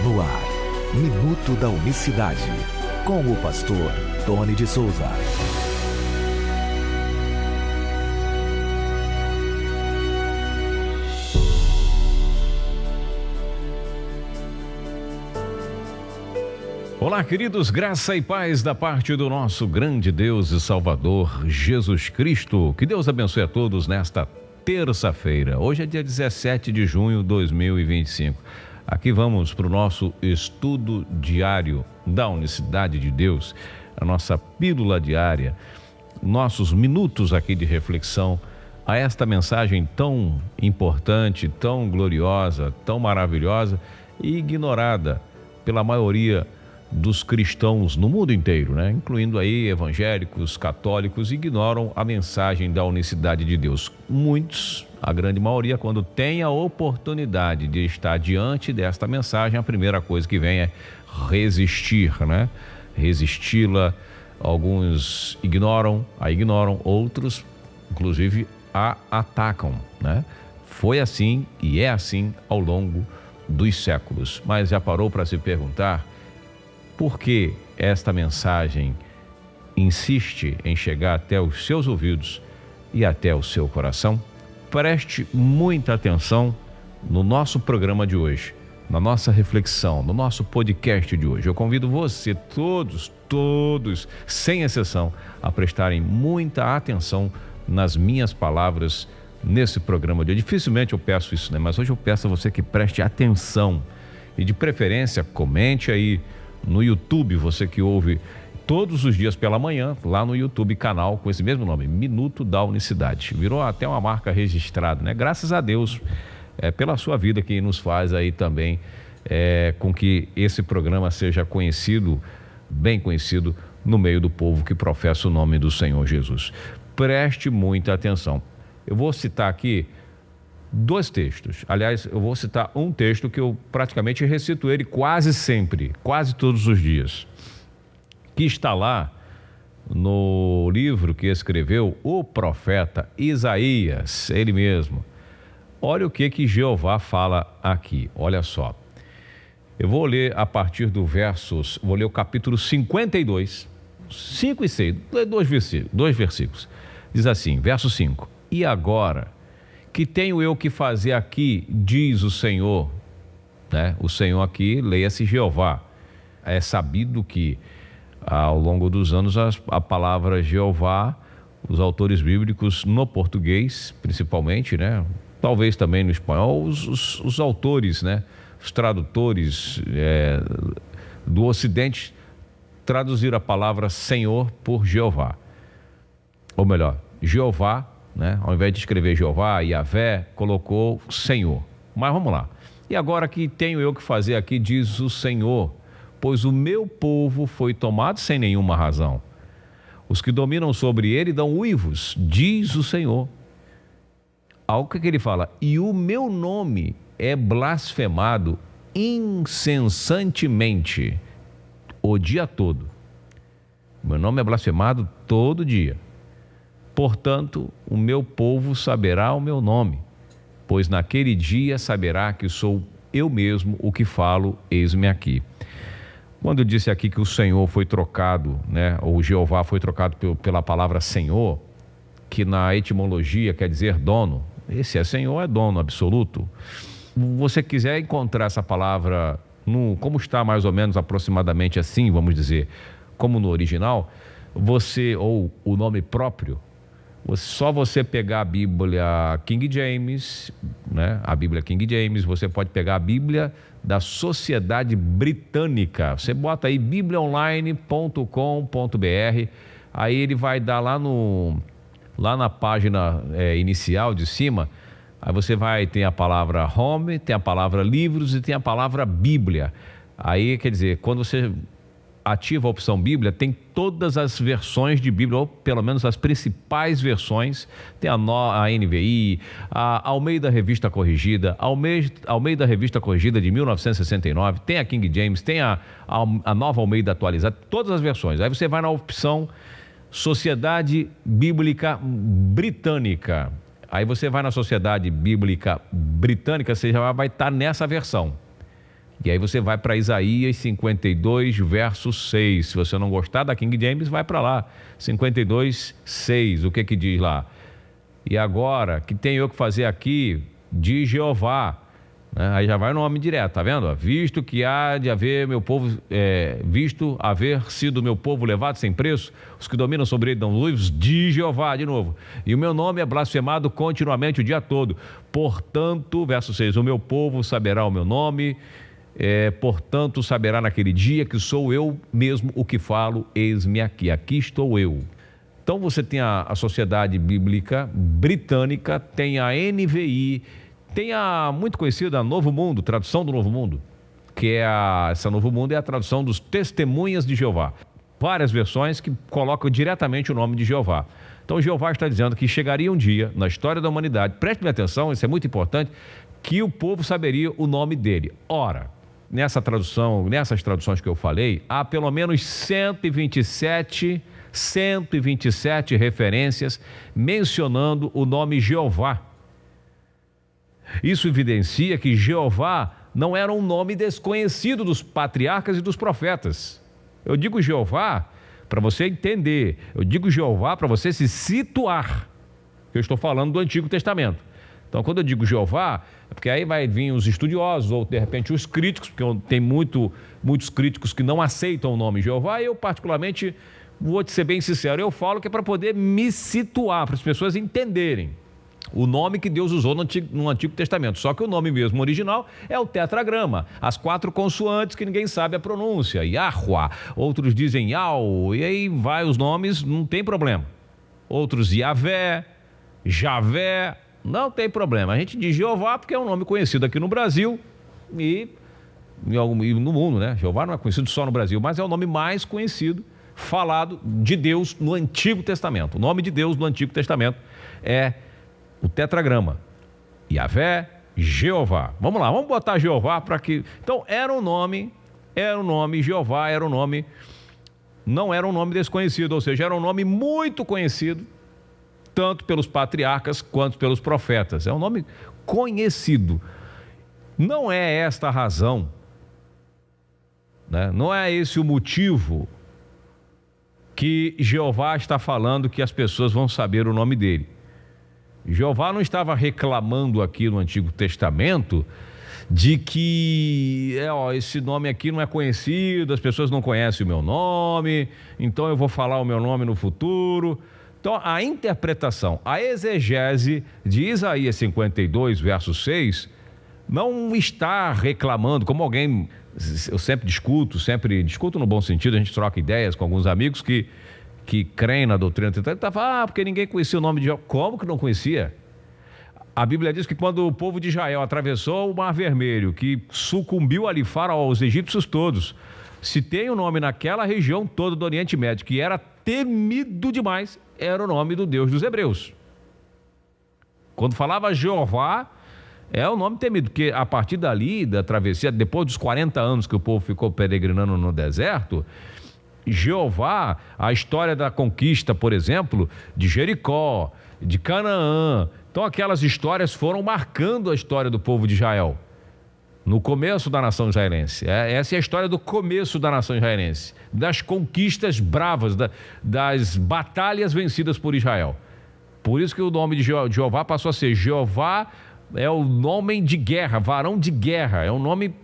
No ar, Minuto da Unicidade, com o pastor Tony de Souza. Olá, queridos, graça e paz da parte do nosso grande Deus e Salvador, Jesus Cristo. Que Deus abençoe a todos nesta terça-feira. Hoje é dia 17 de junho de 2025. Aqui vamos para o nosso estudo diário da Unicidade de Deus, a nossa pílula diária, nossos minutos aqui de reflexão a esta mensagem tão importante, tão gloriosa, tão maravilhosa e ignorada pela maioria dos cristãos no mundo inteiro, né? Incluindo aí evangélicos, católicos, ignoram a mensagem da unicidade de Deus. Muitos, a grande maioria, quando tem a oportunidade de estar diante desta mensagem, a primeira coisa que vem é resistir, né? Resisti-la. Alguns ignoram, outros, inclusive, a atacam, né? Foi assim e é assim ao longo dos séculos. Mas já parou para se perguntar por que esta mensagem insiste em chegar até os seus ouvidos e até o seu coração? Preste muita atenção no nosso programa de hoje, na nossa reflexão, no nosso podcast de hoje. Eu convido você, todos, sem exceção, a prestarem muita atenção nas minhas palavras nesse programa de hoje. Dificilmente eu peço isso, né? Mas hoje eu peço a você que preste atenção e, de preferência, comente aí no YouTube, você que ouve todos os dias pela manhã, lá no YouTube, canal com esse mesmo nome, Minuto da Unicidade. Virou até uma marca registrada, né? Graças a Deus, pela sua vida que nos faz aí também com que esse programa seja conhecido, bem conhecido, no meio do povo que professa o nome do Senhor Jesus. Preste muita atenção. Eu vou citar aqui dois textos. Aliás, eu vou citar um texto que eu praticamente recito ele quase sempre, quase todos os dias, que está lá no livro que escreveu o profeta Isaías, ele mesmo. Olha o que Jeová fala aqui, olha só. Eu vou ler a partir do vou ler o capítulo 52, 5 e 6, dois versículos. Diz assim, verso 5: E agora, que tenho eu que fazer aqui, diz o Senhor, né? O Senhor aqui, leia-se Jeová. É sabido que ao longo dos anos a palavra Jeová, os autores bíblicos no português, principalmente, né? Talvez também no espanhol, os autores, né? Os tradutores do Ocidente traduziram a palavra Senhor por Jeová. Ou melhor, Jeová, né? Ao invés de escrever Jeová e Yahvé, colocou Senhor. Mas vamos lá. E agora que tenho eu que fazer aqui, diz o Senhor, pois o meu povo foi tomado sem nenhuma razão. Os que dominam sobre ele dão uivos, diz o Senhor. Algo que ele fala, e o meu nome é blasfemado incessantemente o dia todo. Meu nome é blasfemado todo dia. Portanto, o meu povo saberá o meu nome, pois naquele dia saberá que sou eu mesmo o que falo, eis-me aqui. Quando eu disse aqui que o Senhor foi trocado, né, ou Jeová foi trocado pela palavra Senhor, que na etimologia quer dizer dono, esse Senhor é dono absoluto. Você quiser encontrar essa palavra, como está mais ou menos aproximadamente assim, vamos dizer, como no original, ou o nome próprio, só você pegar a Bíblia King James, né? A Bíblia King James, você pode pegar a Bíblia da Sociedade Britânica. Você bota aí bibliaonline.com.br, aí ele vai dar lá na página inicial de cima, aí você vai ter a palavra home, tem a palavra livros e tem a palavra Bíblia. Aí, quer dizer, quando você ativa a opção Bíblia, tem todas as versões de Bíblia, ou pelo menos as principais versões. Tem a NVI, a Almeida Revista Corrigida, Almeida Revista Corrigida de 1969, tem a King James, tem a Nova Almeida Atualizada, todas as versões. Aí você vai na opção Sociedade Bíblica Britânica. Aí você vai na Sociedade Bíblica Britânica, você já vai estar nessa versão. E aí você vai para Isaías 52, verso 6. Se você não gostar da King James, vai para lá. 52, 6. O que diz lá? E agora, que tenho eu que fazer aqui, diz Jeová. Aí já vai o nome direto, tá vendo? Visto que há de haver meu povo, visto haver sido meu povo levado sem preço, os que dominam sobre ele dão livros, diz Jeová, de novo. E o meu nome é blasfemado continuamente o dia todo. Portanto, verso 6, o meu povo saberá o meu nome, portanto saberá naquele dia que sou eu mesmo o que falo, eis-me aqui, aqui estou eu. Então você tem a Sociedade Bíblica Britânica, tem a NVI, tem a muito conhecida Novo Mundo, tradução do Novo Mundo, que essa Novo Mundo é a tradução dos Testemunhas de Jeová. Várias versões que colocam diretamente o nome de Jeová. Então Jeová está dizendo que chegaria um dia na história da humanidade, preste atenção, isso é muito importante, que o povo saberia o nome dele. Ora, nessas traduções que eu falei, há pelo menos 127 referências mencionando o nome Jeová. Isso evidencia que Jeová não era um nome desconhecido dos patriarcas e dos profetas. Eu digo Jeová para você entender, eu digo Jeová para você se situar. Eu estou falando do Antigo Testamento. Então, quando eu digo Jeová, é porque aí vai vir os estudiosos ou, de repente, os críticos, porque tem muitos críticos que não aceitam o nome Jeová, e eu, particularmente, vou te ser bem sincero, eu falo que é para poder me situar, para as pessoas entenderem o nome que Deus usou no Antigo Testamento. Só que o nome mesmo original é o tetragrama, as 4 consoantes que ninguém sabe a pronúncia, Yahweh, outros dizem Yau, e aí vai os nomes, não tem problema. Outros Yavé, Javé, não tem problema. A gente diz Jeová porque é um nome conhecido aqui no Brasil e no mundo, né? Jeová não é conhecido só no Brasil, mas é o nome mais conhecido falado de Deus no Antigo Testamento. O nome de Deus no Antigo Testamento é o tetragrama. Yavé, Jeová. Vamos lá, vamos botar Jeová para que... Então, era um nome, Jeová era um nome, não era um nome desconhecido, ou seja, era um nome muito conhecido, tanto pelos patriarcas quanto pelos profetas. É um nome conhecido. Não é esta a razão, né? Não é esse o motivo que Jeová está falando que as pessoas vão saber o nome dele. Jeová não estava reclamando aqui no Antigo Testamento de que esse nome aqui não é conhecido, as pessoas não conhecem o meu nome, então eu vou falar o meu nome no futuro. Então a interpretação, a exegese de Isaías 52, verso 6, não está reclamando, como alguém, eu sempre discuto no bom sentido, a gente troca ideias com alguns amigos que creem na doutrina trinitariana, porque ninguém conhecia o nome de Jeová. Como que não conhecia? A Bíblia diz que quando o povo de Israel atravessou o Mar Vermelho, que sucumbiu ali aos egípcios todos, se tem o nome naquela região toda do Oriente Médio, que era temido demais, era o nome do Deus dos Hebreus. Quando falava Jeová, é o nome temido, porque a partir dali, da travessia, depois dos 40 anos que o povo ficou peregrinando no deserto, Jeová, a história da conquista, por exemplo, de Jericó, de Canaã, então aquelas histórias foram marcando a história do povo de Israel, no começo da nação israelense. Essa é a história do começo da nação israelense, das conquistas bravas, das batalhas vencidas por Israel. Por isso que o nome de Jeová passou a ser Jeová, é o nome de guerra, varão de guerra, é um nome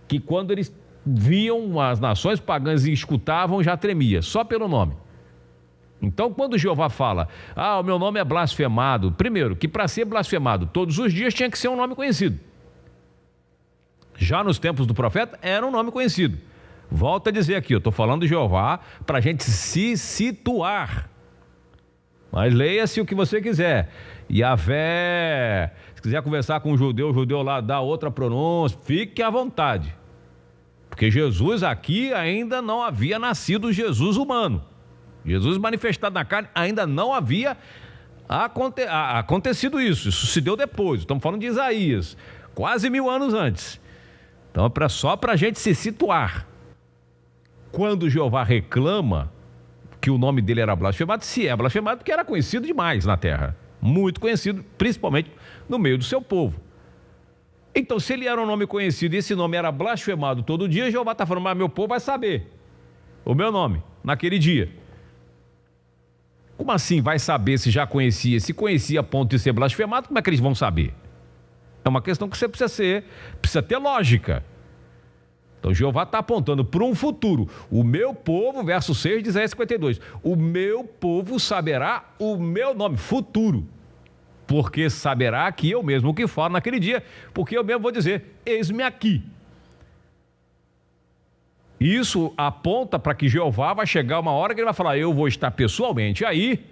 que quando eles viam as nações pagãs e escutavam, já tremia, só pelo nome. Então, quando Jeová fala, o meu nome é blasfemado, primeiro, que para ser blasfemado todos os dias tinha que ser um nome conhecido. Já nos tempos do profeta, era um nome conhecido. Volto a dizer aqui, eu estou falando de Jeová para a gente se situar. Mas leia-se o que você quiser. Yavé, se quiser conversar com o judeu lá dá outra pronúncia, fique à vontade. Porque Jesus aqui ainda não havia nascido Jesus humano. Jesus manifestado na carne ainda não havia acontecido isso. Isso se deu depois. Estamos falando de Isaías, quase 1000 anos antes. Então só para a gente se situar. Quando Jeová reclama que o nome dele era blasfemado, se é blasfemado porque era conhecido demais na terra. Muito conhecido, principalmente no meio do seu povo. Então, se ele era um nome conhecido e esse nome era blasfemado todo dia, Jeová está falando, mas meu povo vai saber o meu nome naquele dia. Como assim vai saber se já conhecia? Se conhecia a ponto de ser blasfemado, como é que eles vão saber? É uma questão que você precisa ter lógica. Então Jeová está apontando para um futuro. O meu povo, verso 6 de Isaías 52, o meu povo saberá o meu nome, futuro. Porque saberá que eu mesmo que falo naquele dia, porque eu mesmo vou dizer, eis-me aqui. Isso aponta para que Jeová vai chegar uma hora que ele vai falar, eu vou estar pessoalmente aí.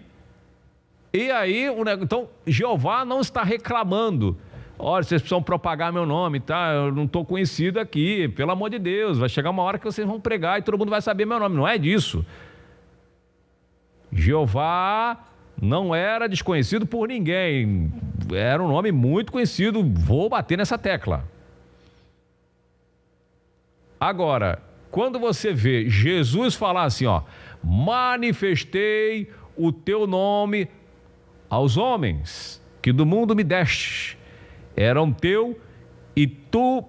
E aí, então Jeová não está reclamando. Olha, vocês precisam propagar meu nome, tá? Eu não estou conhecido aqui, pelo amor de Deus. Vai chegar uma hora que vocês vão pregar e todo mundo vai saber meu nome. Não é disso. Jeová não era desconhecido por ninguém. Era um nome muito conhecido. Vou bater nessa tecla. Agora, quando você vê Jesus falar assim, ó, manifestei o teu nome aos homens que do mundo me deste. Eram teu e tu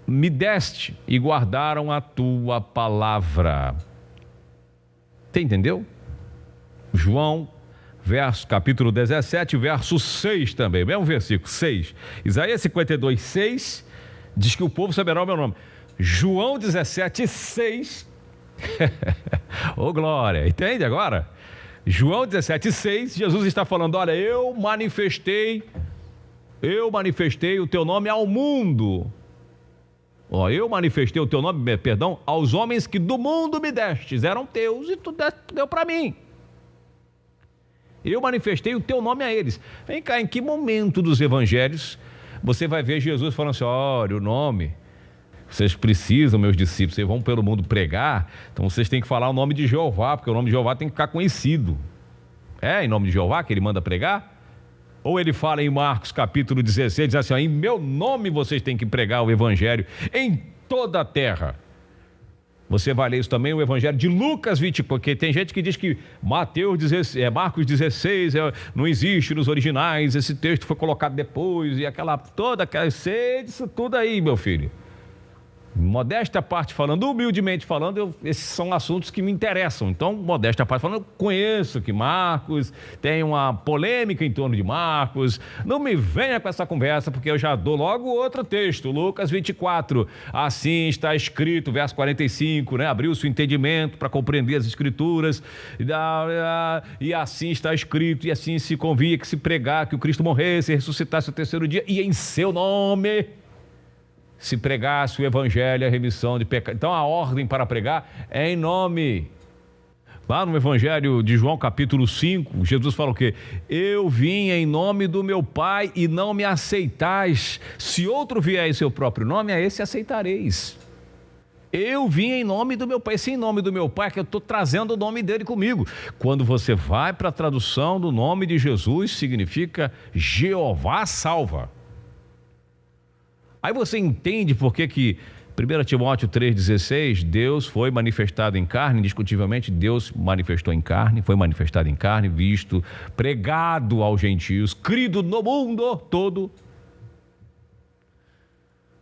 me deste e guardaram a tua palavra. Você entendeu? João, capítulo 17, verso 6 também, mesmo versículo 6. Isaías 52, 6, diz que o povo saberá o meu nome. João 17, 6. Ô glória, entende agora? João 17, 6, Jesus está falando, olha, eu manifestei o teu nome ao mundo. Eu manifestei o teu nome, aos homens que do mundo me destes, eram teus e tu deu para mim. Eu manifestei o teu nome a eles. Vem cá, em que momento dos evangelhos você vai ver Jesus falando assim, olha, o nome, vocês precisam, meus discípulos, vocês vão pelo mundo pregar, então vocês têm que falar o nome de Jeová, porque o nome de Jeová tem que ficar conhecido. É em nome de Jeová que ele manda pregar? Ou ele fala em Marcos capítulo 16, diz assim, ó, em meu nome vocês têm que pregar o evangelho em toda a terra. Você vai ler isso também, o evangelho de Lucas 20, porque tem gente que diz que Marcos 16 não existe nos originais, esse texto foi colocado depois, e sei disso tudo aí, meu filho. Modéstia à parte falando, humildemente falando, esses são assuntos que me interessam. Então, modéstia à parte falando, eu conheço que Marcos tem uma polêmica em torno de Marcos. Não me venha com essa conversa, porque eu já dou logo outro texto, Lucas 24. Assim está escrito, verso 45, né? Abriu-se o entendimento para compreender as escrituras. E assim está escrito, e assim se convia que se pregar que o Cristo morresse e ressuscitasse no terceiro dia, e em seu nome se pregasse o evangelho, a remissão de pecados. Então a ordem para pregar é em nome. Lá no evangelho de João capítulo 5, Jesus fala o quê? Eu vim em nome do meu Pai e não me aceitais. Se outro vier em seu próprio nome, a esse aceitareis. Eu vim em nome do meu Pai. Esse em nome do meu Pai é que eu estou trazendo o nome dele comigo. Quando você vai para a tradução do nome de Jesus, significa Jeová salva. Aí você entende por que 1 Timóteo 3,16, Deus foi manifestado em carne, indiscutivelmente Deus manifestou em carne, foi manifestado em carne, visto, pregado aos gentios, crido no mundo todo.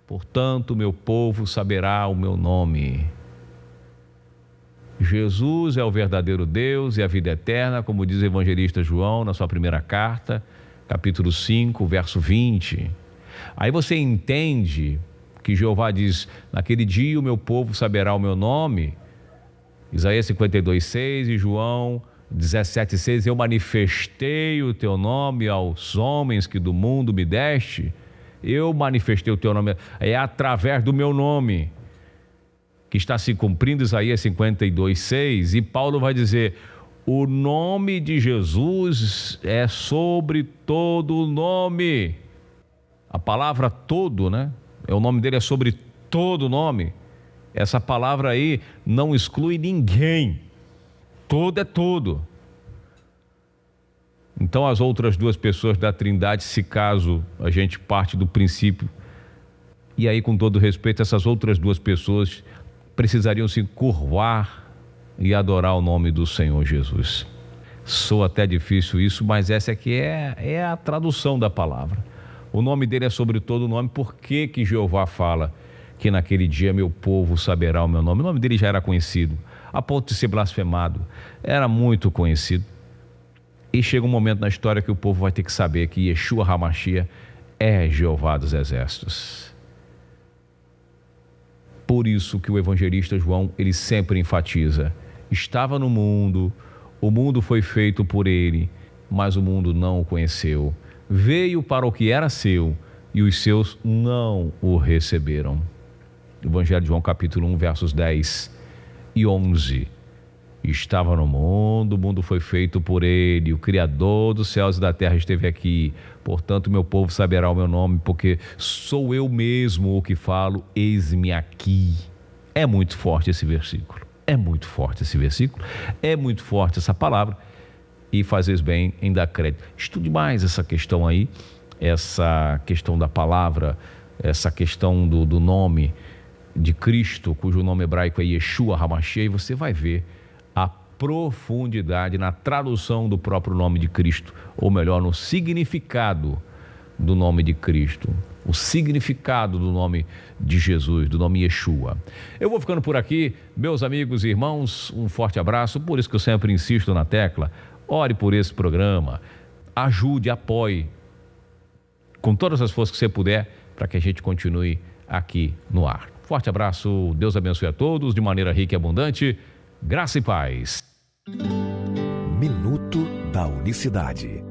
Portanto, meu povo saberá o meu nome. Jesus é o verdadeiro Deus e a vida eterna, como diz o evangelista João na sua primeira carta, capítulo 5, verso 20. Aí você entende que Jeová diz, naquele dia o meu povo saberá o meu nome, Isaías 52, 6 e João 17, 6, eu manifestei o teu nome aos homens que do mundo me deste, eu manifestei o teu nome, é através do meu nome que está se cumprindo Isaías 52, 6, e Paulo vai dizer, o nome de Jesus é sobre todo nome. A palavra todo, né? O nome dele é sobre todo nome. Essa palavra aí não exclui ninguém. Todo é todo. Então as outras duas pessoas da Trindade, se caso a gente parte do princípio, e aí com todo respeito, essas outras duas pessoas precisariam se curvar e adorar o nome do Senhor Jesus. Soa até difícil isso, mas essa aqui é a tradução da palavra. O nome dele é sobre todo o nome. Por que que Jeová fala que naquele dia meu povo saberá o meu nome? O nome dele já era conhecido, a ponto de ser blasfemado. Era muito conhecido. E chega um momento na história que o povo vai ter que saber que Yeshua HaMashiach é Jeová dos Exércitos. Por isso que o evangelista João, ele sempre enfatiza: estava no mundo, o mundo foi feito por ele, mas o mundo não o conheceu. Veio para o que era seu, e os seus não o receberam. Evangelho de João, capítulo 1, versos 10 e 11. Estava no mundo, o mundo foi feito por ele, o Criador dos céus e da terra esteve aqui. Portanto, meu povo saberá o meu nome, porque sou eu mesmo o que falo, eis-me aqui. É muito forte esse versículo, é muito forte esse versículo, é muito forte essa palavra, e fazeis bem em dar crédito. Estude mais essa questão aí, essa questão da palavra, essa questão do nome de Cristo, cujo nome hebraico é Yeshua HaMashiach, e você vai ver a profundidade na tradução do próprio nome de Cristo, ou melhor, no significado do nome de Cristo, o significado do nome de Jesus, do nome Yeshua. Eu vou ficando por aqui, meus amigos e irmãos, um forte abraço. Por isso que eu sempre insisto na tecla: ore por esse programa, ajude, apoie, com todas as forças que você puder, para que a gente continue aqui no ar. Forte abraço, Deus abençoe a todos de maneira rica e abundante. Graça e paz. Minuto da Unicidade.